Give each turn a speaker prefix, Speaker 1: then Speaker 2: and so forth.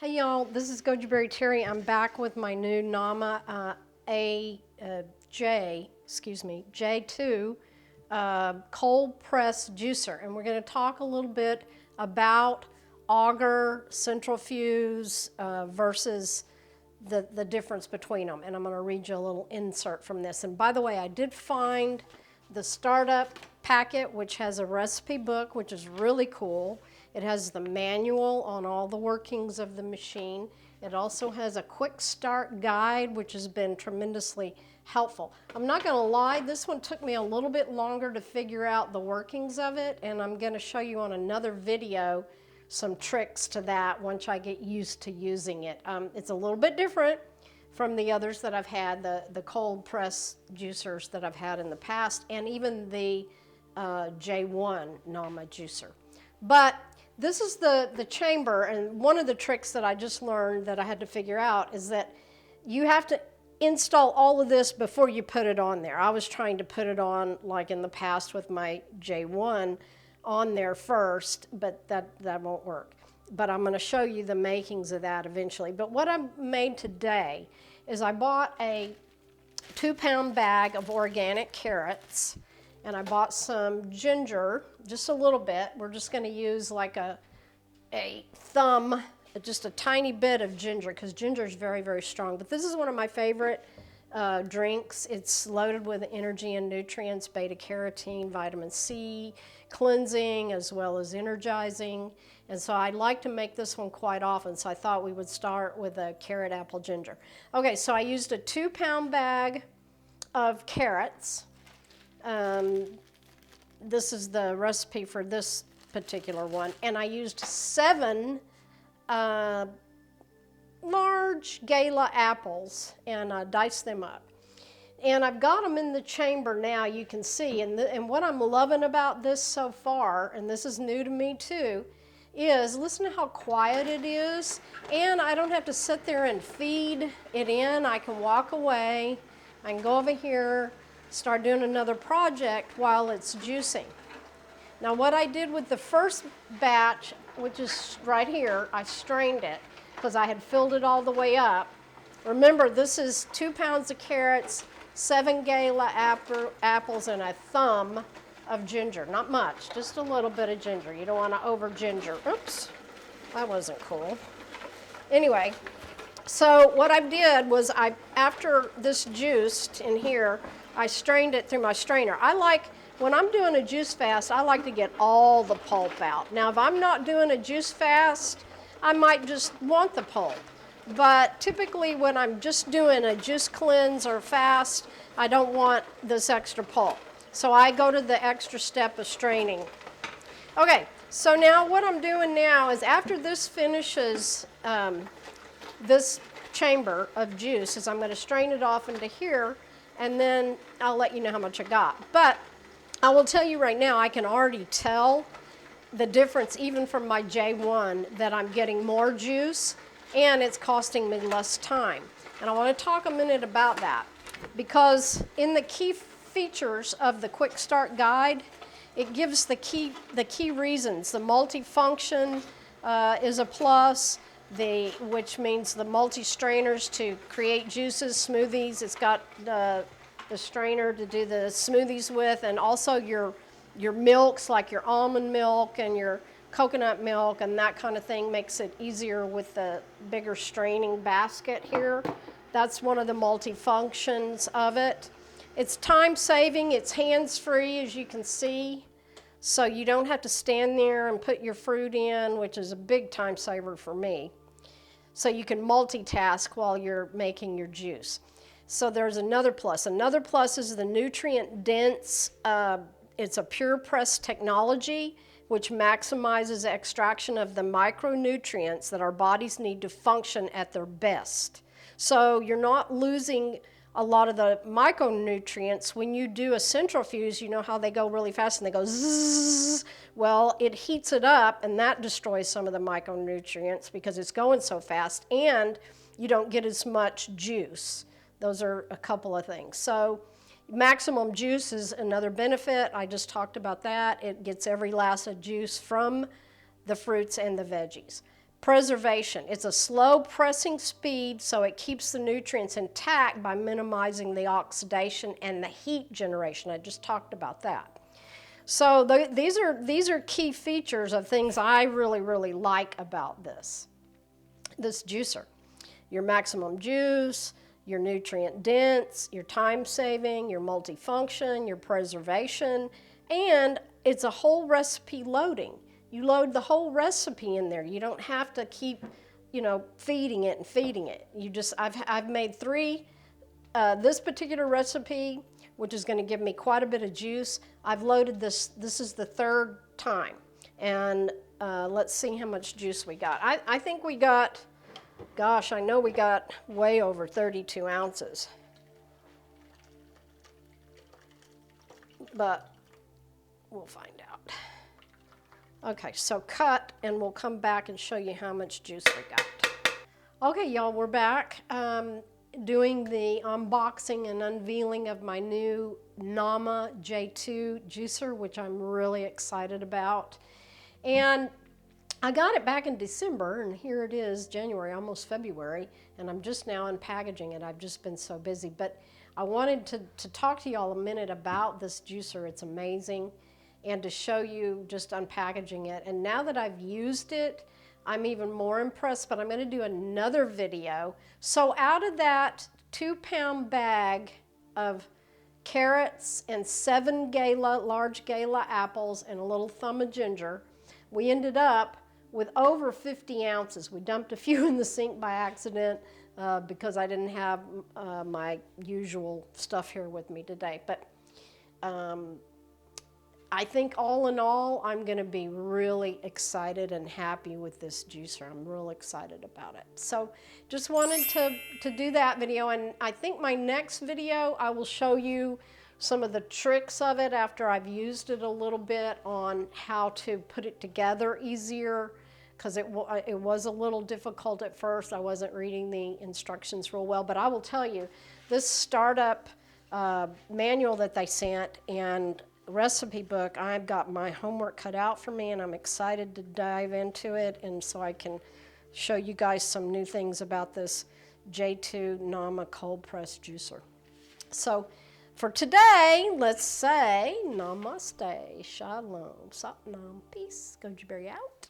Speaker 1: Hey y'all, this is Gojiberry Terri. I'm back with my new Nama J2 cold press juicer, and we're going to talk a little bit about auger, centrifuge versus the difference between them. And I'm going to read you a little insert from this. And by the way, I did find the startup packet, which has a recipe book, which is really cool. It has the manual on all the workings of the machine. It also has a quick start guide, which has been tremendously helpful. I'm not going to lie, this one took me a little bit longer to figure out the workings of it, and I'm going to show you on another video some tricks to that once I get used to using it. It's a little bit different from the others that I've had, the cold press juicers that I've had in the past, and even the J1 Nama juicer. But this is the chamber, and one of the tricks that I just learned that I had to figure out is that you have to install all of this before you put it on there. I was trying to put it on like in the past with my J1 on there first, but that won't work. But I'm going to show you the makings of that eventually. But what I made today is I bought a 2-pound bag of organic carrots, and I bought some ginger, just a little bit. We're just going to use like a thumb, just a tiny bit of ginger, because ginger is very, very strong. But this is one of my favorite drinks. It's loaded with energy and nutrients, beta-carotene, vitamin C, cleansing as well as energizing. And so I like to make this one quite often, so I thought we would start with a carrot apple ginger. Okay, so I used a 2-pound bag of carrots. This is the recipe for this particular one, and I used 7 large gala apples and diced them up. And I've got them in the chamber now, you can see, and what I'm loving about this so far, and this is new to me too, is listen to how quiet it is, and I don't have to sit there and feed it in. I can walk away, I can go over here, start doing another project while it's juicing. Now what I did with the first batch, which is right here, I strained it because I had filled it all the way up. Remember, this is 2 pounds of carrots, 7 gala apples, and a thumb of ginger. Not much, just a little bit of ginger. You don't want to over ginger. Oops, that wasn't cool. Anyway, so what I did was after this juiced in here, I strained it through my strainer. When I'm doing a juice fast, I like to get all the pulp out. Now, if I'm not doing a juice fast, I might just want the pulp. But typically when I'm just doing a juice cleanse or fast, I don't want this extra pulp. So I go to the extra step of straining. Okay, so now what I'm doing now is after this finishes this chamber of juice, is I'm going to strain it off into here, and then I'll let you know how much I got. But I will tell you right now, I can already tell the difference even from my J1 that I'm getting more juice and it's costing me less time. And I want to talk a minute about that, because in the key features of the Quick Start Guide, it gives the key reasons. The multifunction is a plus, which means the multi-strainers to create juices, smoothies. It's got the strainer to do the smoothies with, and also your milks, like your almond milk and your coconut milk and that kind of thing, makes it easier with the bigger straining basket here. That's one of the multi-functions of it. It's time-saving, it's hands-free, as you can see, so you don't have to stand there and put your fruit in, which is a big time saver for me. So you can multitask while you're making your juice. So there's another plus. Another plus is the nutrient dense. It's a pure press technology, which maximizes extraction of the micronutrients that our bodies need to function at their best. So you're not losing a lot of the micronutrients. When you do a centrifuge, you know how they go really fast and they go zzz. Well, it heats it up, and that destroys some of the micronutrients because it's going so fast, and you don't get as much juice. Those are a couple of things. So maximum juice is another benefit. I just talked about that. It gets every last of juice from the fruits and the veggies. Preservation. It's a slow pressing speed, so it keeps the nutrients intact by minimizing the oxidation and the heat generation. I just talked about that. So these are key features of things I really like about this juicer. Your maximum juice, your nutrient dense, your time saving, your multifunction, your preservation, and it's a whole recipe loading. You load the whole recipe in there. You don't have to keep, feeding it and feeding it. I've made 3. This particular recipe, which is going to give me quite a bit of juice, I've loaded this. This is the 3rd time, and let's see how much juice we got. I think we got, gosh, I know we got way over 32 ounces, but we'll find out. Okay, so cut, and we'll come back and show you how much juice we got. Okay, y'all, we're back doing the unboxing and unveiling of my new Nama J2 juicer, which I'm really excited about. And I got it back in December, and here it is, January, almost February, and I'm just now unpackaging it. I've just been so busy, but I wanted to talk to y'all a minute about this juicer. It's amazing, and to show you just unpackaging it. And now that I've used it, I'm even more impressed, but I'm going to do another video. So out of that 2-pound bag of carrots and 7 large gala apples and a little thumb of ginger, we ended up with over 50 ounces. We dumped a few in the sink by accident because I didn't have my usual stuff here with me today. But I think all in all, I'm going to be really excited and happy with this juicer. I'm real excited about it. So just wanted to do that video, and I think my next video I will show you some of the tricks of it after I've used it a little bit on how to put it together easier, because it was a little difficult at first. I wasn't reading the instructions real well, but I will tell you, this startup manual that they sent and recipe book, I've got my homework cut out for me, and I'm excited to dive into it, and so I can show you guys some new things about this J2 Nama cold press juicer. So for today, let's say namaste, shalom, satnam, peace, Gojiberry out.